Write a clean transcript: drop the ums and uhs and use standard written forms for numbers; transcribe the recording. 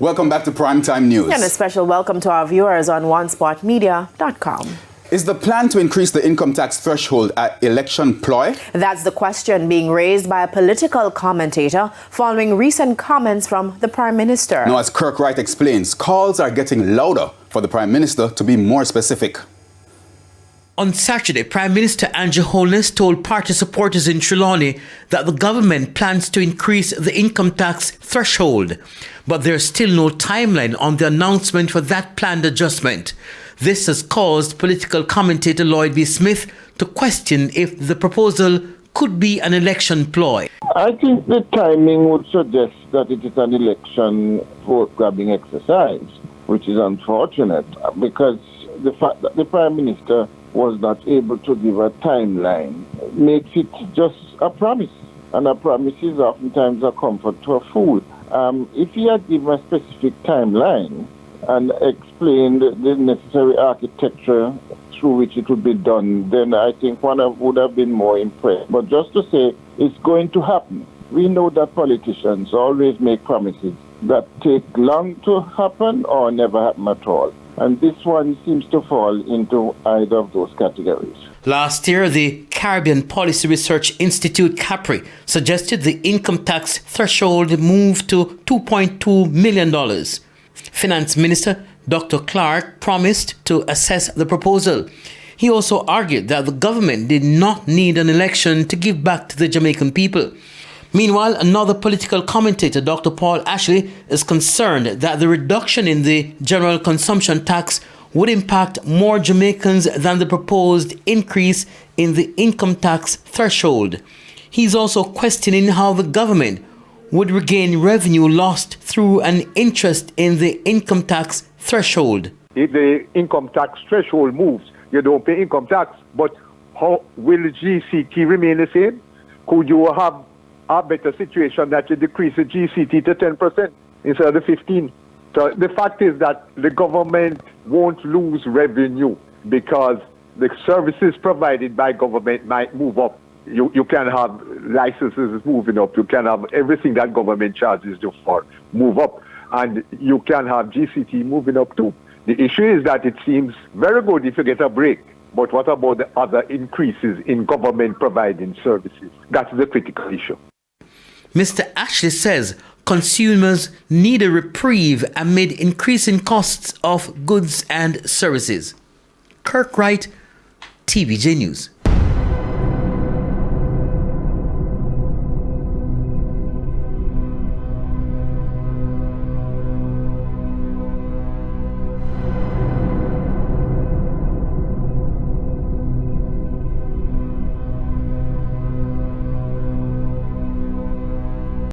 Welcome back to Primetime News. And a special welcome to our viewers on onespotmedia.com. Is the plan to increase the income tax threshold at election ploy? That's the question being raised by a political commentator following recent comments from the Prime Minister. Now, as Kirk Wright explains, calls are getting louder for the Prime Minister to be more specific. On Saturday, Prime Minister Andrew Holness told party supporters in Trelawney that the government plans to increase the income tax threshold, but there's still no timeline on the announcement for that planned adjustment. This has caused political commentator Lloyd B. Smith to question if the proposal could be an election ploy. I think the timing would suggest that it is an election vote-grabbing exercise, which is unfortunate because the fact that the Prime Minister was not able to give a timeline makes it just a promise. And a promise is oftentimes a comfort to a fool. If he had given a specific timeline and explained the necessary architecture through which it would be done, then I think one would have been more impressed. But just to say it's going to happen, we know that politicians always make promises that take long to happen or never happen at all. And this one seems to fall into either of those categories. Last year, the Caribbean Policy Research Institute, CAPRI, suggested the income tax threshold move to $2.2 million. Finance Minister Dr. Clark promised to assess the proposal. He also argued that the government did not need an election to give back to the Jamaican people. Meanwhile, another political commentator, Dr. Paul Ashley, is concerned that the reduction in the general consumption tax would impact more Jamaicans than the proposed increase in the income tax threshold. He's also questioning how the government would regain revenue lost through an interest in the income tax threshold. If the income tax threshold moves, you don't pay income tax, but how will GCT remain the same? Could you have a better situation that you decrease the GCT to 10% instead of the 15%? So the fact is that the government won't lose revenue because the services provided by government might move up. You can have licenses moving up. You can have everything that government charges you for move up. And you can have GCT moving up too. The issue is that it seems very good if you get a break. But what about the other increases in government providing services? That's the critical issue. Mr. Ashley says consumers need a reprieve amid increasing costs of goods and services. Kirk Wright, TVJ News.